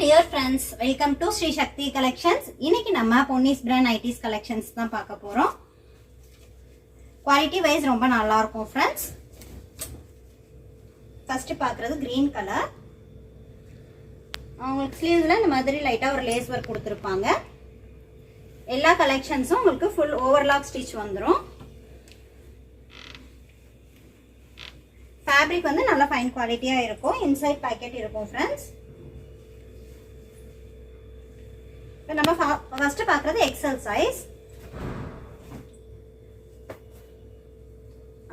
dear friends, welcome to Sri Shakti Collections. இன்னைக்கு நம்ம Ponnis brand ITs collections தான் பார்க்க போறோம். Quality wise ரொம்ப நல்லா இருக்கும் friends. First பார்க்கிறது green color. உங்களுக்கு sleevesல இந்த மாதிரி லைட்டா ஒரு lace work கொடுத்திருப்பாங்க. எல்லா collectionsம் உங்களுக்கு full overlock stitch வந்துரும். Fabric வந்து நல்ல fine quality-ஆ இருக்கும். Inside packet இருக்கும் friends. நம்ம ஃபர்ஸ்ட் பார்க்கிறது XL size.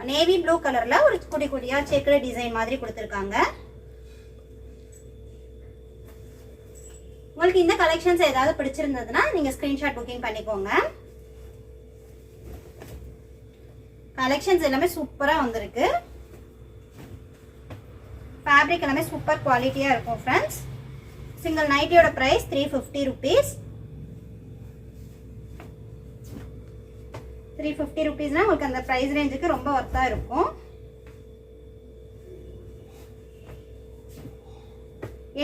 நேவி ப்ளூ கலர்ல ஒரு குட்டி குட்டியா செக்கர் டிசைன் மாதிரி கொடுத்திருக்காங்க. உங்களுக்கு இந்த கலெக்ஷன்ஸ் ஏதாவது பிடிச்சிருந்ததுன்னா நீங்க ஸ்கிரீன்ஷாட் புக்கிங் பண்ணிக்கோங்க. கலெக்ஷன்ஸ் எல்லாமே சூப்பரா வந்திருக்கு. ஃபேப்ரிக் எல்லாமே சூப்பர் குவாலிட்டியா இருக்கும் फ्रेंड्स. சிங்கிள் நைட்டியோட பிரைஸ் 350 rupees. 350 rupeesனா உங்களுக்கு அந்த பிரைஸ் ரேஞ்சுக்கு ரொம்ப வர்த்தா இருக்கும்.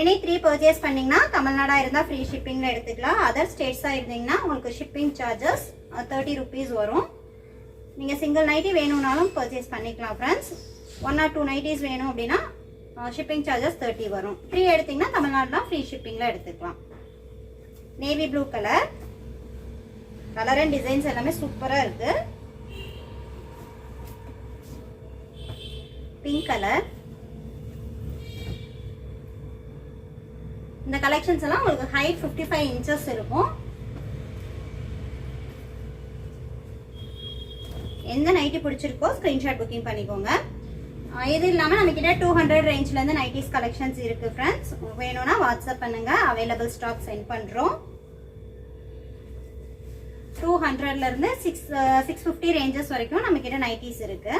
எனி 3 பர்ச்சேஸ் பண்ணீங்கன்னா தமிழ்நாடா இருந்தா ஃப்ரீ ஷிப்பிங்ல எடுத்துக்கலாம். அதர் ஸ்டேட்ஸா இருந்தீங்கன்னா உங்களுக்கு ஷிப்பிங் சார்ஜஸ் 30 rupees வரும். நீங்க சிங்கிள் நைட்டி வேணும்னாலும் பர்ச்சேஸ் பண்ணிக்கலாம் फ्रेंड्स. 1 or 2 நைட்டிஸ் வேணும் அப்படின்னா ஷிப்பிங் சார்ஜஸ் 30 வரும். ஃப்ரீ எடுத்தீங்கன்னா தமிழ்நாடுல ஃப்ரீ ஷிப்பிங்ல எடுத்துக்கலாம். Navy blue colour. Colour and designs எல்லாமே சூப்பரா இருக்கு. Pink colour. இந்த கலெக்ஷன்ஸ் எல்லாம் உங்களுக்கு ஹைட் 55 inches இருக்கும். எந்த நைட்டி பிடிச்சிருக்கோ ஸ்கிரீன்ஷாட் புக்கிங் பண்ணிக்கோங்க. இது இல்லாம நம்ம கிட்ட 200 ரேஞ்ச்ல இருந்து நைட்டிஸ் கலெக்ஷன்ஸ் இருக்கு फ्रेंड्स. வேணும்னா வாட்ஸ்அப் பண்ணுங்க. அவைலபிள் ஸ்டாக் சென்ட் பண்றோம். 200ல இருந்து 650 ரேஞ்சஸ் வரைக்கும் நம்ம கிட்ட நைட்டிஸ் இருக்கு.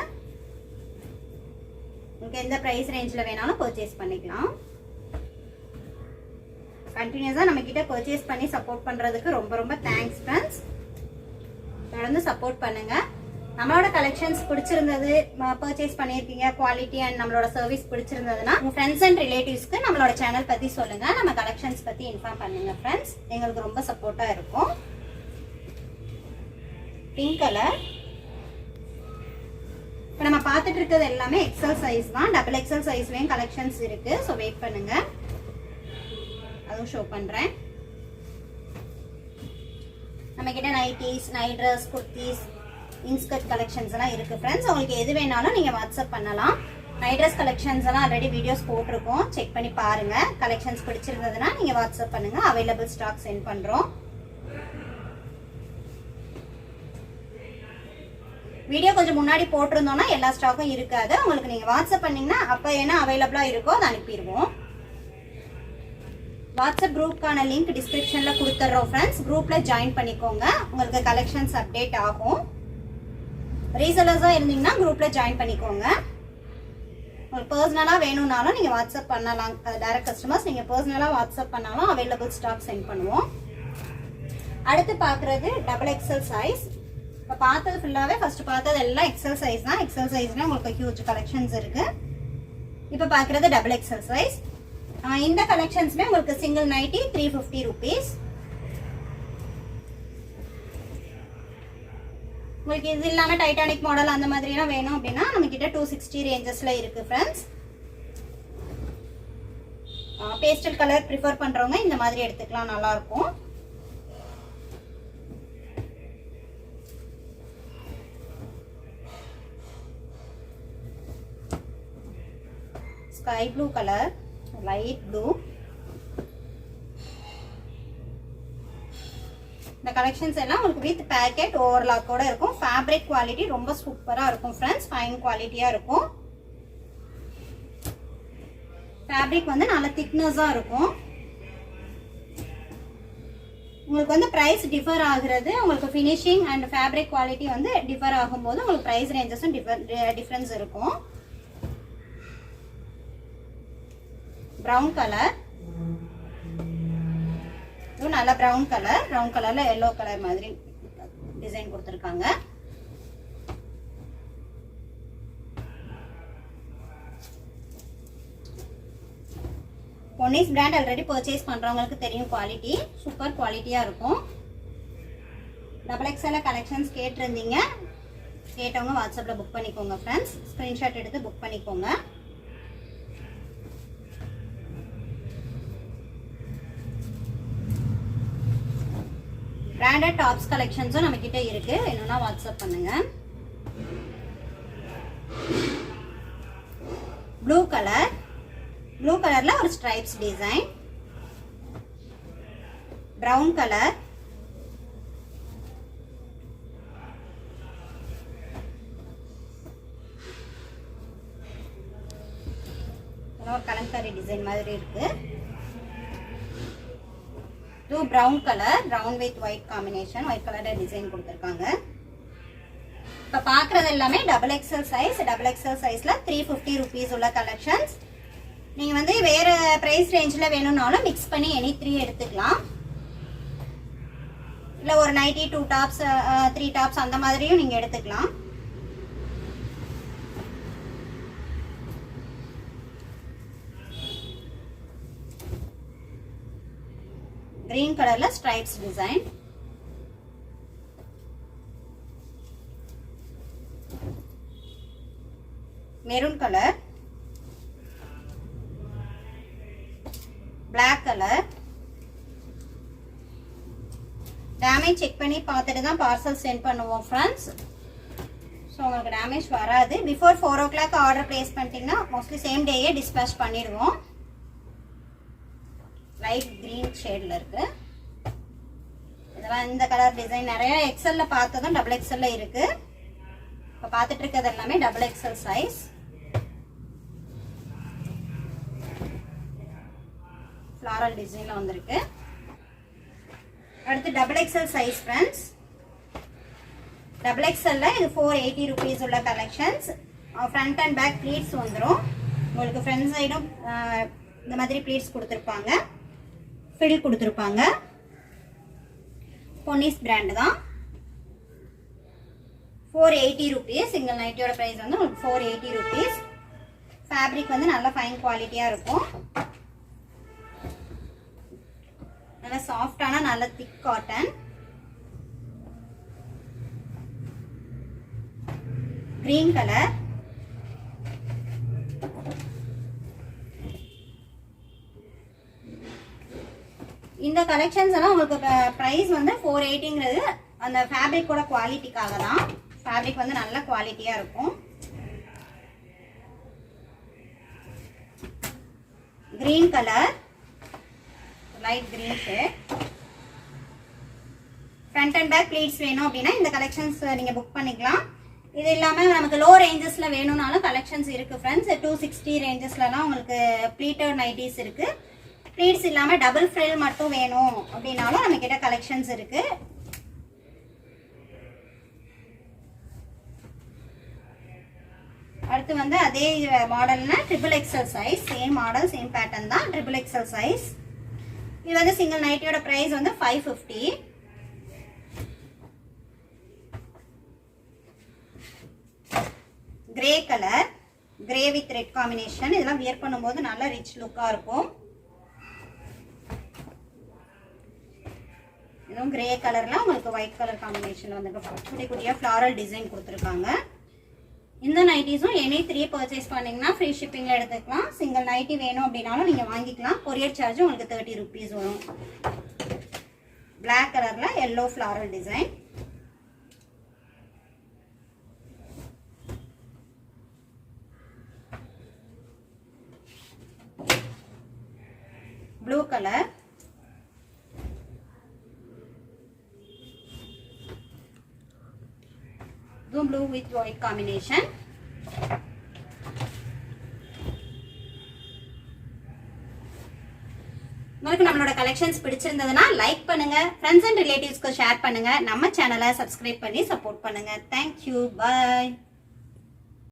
உங்களுக்கு எந்த பிரைஸ் ரேஞ்ச்ல வேணாலும் பர்ச்சேஸ் பண்ணிக்கலாம். கண்டினியூஸா நம்ம கிட்ட பர்ச்சேஸ் பண்ணி சப்போர்ட் பண்றதுக்கு ரொம்ப ரொம்ப தேங்க்ஸ் फ्रेंड्स. தொடர்ந்து சப்போர்ட் பண்ணுங்க. நம்மளோட கலெக்ஷன்ஸ் பிடிச்சிருந்தது, பர்ச்சேஸ் பண்ணியிருக்கீங்க, குவாலிட்டி அண்ட் நம்மளோட சர்வீஸ் பிடிச்சிருந்ததுன்னா உங்க ஃப்ரெண்ட்ஸ் அண்ட் ரிலேட்டிவ்ஸ்க்கு நம்மளோட சேனல் பத்தி சொல்லுங்க. நம்ம கலெக்ஷன்ஸ் பத்தி இன்ஃபார்ம் பண்ணுங்க फ्रेंड्स. எங்களுக்கு ரொம்ப சப்போர்ட்டா இருக்கும். Pink colour. இப்போ நம்ம பார்த்துட்டு இருக்கிறது எல்லாமே XL சைஸ் தான். டபுள் XL சைஸ்லயும் கலெக்ஷன்ஸ் இருக்கு. ஸோ வெயிட் பண்ணுங்க, அதுவும் ஷோ பண்றேன். நம்ம கிட்ட nighties, night dress, kurtis, inskirt collections எல்லாம் இருக்கு फ्रेंड्स. உங்களுக்கு எது வேணாலும் நீங்க வாட்ஸ்அப் பண்ணலாம். நைட் ட்ரெஸ் கலெக்ஷன்ஸ் எல்லாம் ஆல்ரெடி வீடியோஸ் போட்டிருக்கோம், செக் பண்ணி பாருங்க. கலெக்ஷன்ஸ் பிடிச்சிருந்ததுன்னா நீங்க வாட்ஸ்அப் பண்ணுங்க. அவைலபிள் ஸ்டாக் சென்ட் பண்றோம். வீடியோ கொஞ்சம் முன்னாடி போட்டிருந்தோம்னா எல்லா ஸ்டாக்கும் இருக்காது. உங்களுக்கு நீங்க வாட்ஸ்அப் பண்ணீங்கன்னா அப்ப என்ன அவைலபிளா இருக்கோ அதை அனுப்பிடுவோம். வாட்ஸ்அப் குரூப்கான லிங்க் டிஸ்கிரிப்ஷன்ல கொடுத்துறோம் फ्रेंड्स. குரூப்ல ஜாயின் பண்ணிக்கோங்க. உங்களுக்கு கலெக்ஷன்ஸ் அப்டேட் ஆகும். ரீசெல்லர்ஸா இருந்தீங்கன்னா குரூப்ல ஜாயின் பண்ணிக்கோங்க. உங்களுக்கு பர்சனலா வேணும்னாலும் நீங்க வாட்ஸ்அப் பண்ணலாம். டைரக்ட் கஸ்டமர்ஸ் நீங்க பர்சனலா வாட்ஸ்அப் பண்ணாலும் அவைலபிள் ஸ்டாக் சென்ட் பண்ணுவோம். அடுத்து பாக்குறது டபுள் XL சைஸ். இப்போ பார்த்தது ஃபுல்லாவே ஃபர்ஸ்ட் பார்த்தது எல்லாம் XL சைஸ் தான். XL சைஸ்ல உங்களுக்கு ஹியூஜ் கலெக்ஷன்ஸ் இருக்கு. இப்போ பாக்குறது டபுள் XL சைஸ். இந்த கலெக்ஷன்ஸ்மே உங்களுக்கு சிங்கிள் நைட்டி 350 rupees. உங்களுக்கு இது இல்லாம டைட்டானிக் மாடல் அந்த மாதிரி எல்லாம் வேணும் அப்படின்னா நம்ம கிட்ட 260 ரேஞ்சஸ்ல இருக்கு फ्रेंड्स. பேஸ்டல் கலர் ப்ரிஃபர் பண்றவங்க இந்த மாதிரி எடுத்துக்கலாம், நல்லா இருக்கும். Sky blue colour, light blue. இந்த கலெக்ஷன்ஸ் எல்லாம் உங்களுக்கு வித் பேக்கெட் ஓவர்லாக்கோட இருக்கும். ஃபேப்ரிக் குவாலிட்டி ரொம்ப சூப்பரா இருக்கும் फ्रेंड्स. ஃபைன் குவாலிட்டியா இருக்கும். ஃபேப்ரிக் வந்து நல்ல திக்னஸா இருக்கும். உங்களுக்கு வந்து பிரைஸ் டிஃபர் ஆகுறது உங்களுக்கு ஃபினிஷிங் அண்ட் ஃபேப்ரிக் குவாலிட்டி வந்து டிஃபர் ஆகும்போது உங்களுக்கு பிரைஸ் ரேஞ்சஸும் டிஃபரன்ஸ் இருக்கும். Brown colour. இது நல்ல பிரவுன் கலர். பிரவுன் கலர்ல எல்லோ கலர் மாதிரி டிசைன் கொடுத்திருக்காங்க. பொன்னிஸ் பிராண்ட் ஆல்ரெடி பர்ச்சேஸ் பண்ணுறவங்களுக்கு தெரியும், குவாலிட்டி சூப்பர் குவாலிட்டியாக இருக்கும். XXL கலெக்ஷன்ஸ் கேட்டிருந்தீங்க, கேட்டவங்க வாட்ஸ்அப்பில் புக் பண்ணிக்கோங்க ஃப்ரெண்ட்ஸ். ஸ்க்ரீன்ஷாட் எடுத்து புக் பண்ணிக்கோங்க. பிராண்டட் டாப்ஸ் கலெக்ஷன்ஸும் நம்மக்கிட்ட இருக்குது, வேணும்னா வாட்ஸ்அப் பண்ணுங்கள். ப்ளூ கலரில் ஒரு ஸ்ட்ரைப்ஸ் டிசைன், ப்ரௌன் கலர், ஒரு கலம்காரி டிசைன் மாதிரி இருக்கு. இது brown colour, brown with white combination, white கலர்ல டிசைன் கொடுத்துருக்காங்க. இப்போ பார்க்குறது எல்லாமே XXL சைஸில் 350 rupees உள்ள கலெக்ஷன்ஸ். நீங்கள் வந்து வேறு ப்ரைஸ் ரேஞ்சில் வேணும்னாலும் மிக்ஸ் பண்ணி எனி 3 எடுத்துக்கலாம். இல்லை ஒரு நைட்டி 2 டாப்ஸ் 3 டாப்ஸ் அந்த மாதிரியும் நீங்கள் எடுத்துக்கலாம். கிரீன் கலரில் stripes design, maroon colour, black colour. Damage check பண்ணி பார்த்துட்டு தான் பார்சல் சென்ட் பண்ணுவோம் ஃப்ரெண்ட்ஸ். ஸோ உங்களுக்கு டேமேஜ் வராது. பிஃபோர் 4 o'clock ஆர்டர் பிளேஸ் பண்ணிட்டீங்கன்னா மோஸ்ட்லி சேம் டேயே டிஸ்பேச் பண்ணிடுவோம். லைட் கிரீன் ஷேடில் இருக்கு. இதெல்லாம் இந்த கலர் டிசைன் நிறைய XL பார்த்ததும் XXL இருக்கு. இப்போ பார்த்துட்டு இருக்கிறது எல்லாமே XXL சைஸ். ஃப்ளாரல் டிசைன்ல வந்திருக்கு. அடுத்து XXL சைஸ் ஃப்ரெண்ட்ஸ். XXL இது 480 rupees உள்ள collections. Front and back pleats வந்துடும். உங்களுக்கு ஃப்ரண்ட் சைடும் இந்த மாதிரி ப்ளீட்ஸ் கொடுத்துருப்பாங்க, ஃபில் கொடுத்துருப்பாங்க. பொன்னிஸ் பிராண்ட் தான். 480 rupees. சிங்கிள் நைட்டியோட ப்ரைஸ் வந்து உங்களுக்கு 480 rupees. ஃபேப்ரிக் வந்து நல்ல ஃபைன் குவாலிட்டியாக இருக்கும். நல்ல சாஃப்டான நல்ல திக் காட்டன். கிரீன் கலர், இந்த கலெக்ஷன்ஸ் எல்லாம் உங்களுக்கு பிரைஸ் வந்து 480ங்கிறது அந்த ஃபேப்ரிக்கோட குவாலிட்டிக்காக தான். ஃபேப்ரிக் வந்து நல்ல குவாலிட்டியா இருக்கும். Green colour, light green shade. Front and back pleats வேணும் அப்படின்னா இந்த கலெக்ஷன்ஸ் நீங்க புக் பண்ணிக்கலாம். இது இல்லாம நமக்கு லோ ரேஞ்சஸ்ல வேணும்னாலும் கலெக்ஷன்ஸ் இருக்கு ஃப்ரெண்ட்ஸ். 260 ரேஞ்சஸ்லலாம் உங்களுக்கு ப்ளீட்டட் நைட்டிஸ் இருக்கு. ப்ளீட்ஸ் இல்லாம டபுள் ஃப்ரில் மட்டும் வேணும் அப்படின்னாலும் நம்ம கிட்ட கலெக்ஷன்ஸ் இருக்கு. அடுத்து வந்து அதே மாடல்னா XXL size, same model same pattern தான். XXL size. இது வந்து சிங்கிள் நைட்டியோட பிரைஸ் வந்து 550. Grey colour, grey with red combination. இதெல்லாம் வியர் பண்ணும்போது நல்ல ரிச் லுக்கா இருக்கும். இதுவும் கிரே கலர்ல உங்களுக்கு ஒயிட் கலர் காம்பினேஷன் வந்து குட்டி குட்டியா ஃப்ளாரல் டிசைன் கொடுத்துருக்காங்க. இந்த நைட்டிஸும் எனி 3 பர்ச்சேஸ் பண்ணீங்கன்னா ஃப்ரீ ஷிப்பிங்ல எடுத்துக்கலாம். சிங்கிள் நைட்டி வேணும் அப்படின்னாலும் நீங்க வாங்கிக்கலாம். கொரியர் சார்ஜ் உங்களுக்கு 30 rupees வரும். பிளாக் கலர்ல yellow floral design. Blue colour, blue with white combination. உங்களுக்கு நம்மளோட கலெக்ஷன்ஸ் பிடிச்சிருந்ததுன்னா லைக் பண்ணுங்க, ஃப்ரெண்ட்ஸ் அண்ட் ரிலேட்டிவ்ஸ்க்கு ஷேர் பண்ணுங்க, நம்ம சேனலை சப்ஸ்கிரைப் பண்ணி சப்போர்ட் பண்ணுங்க. Thank you. Bye.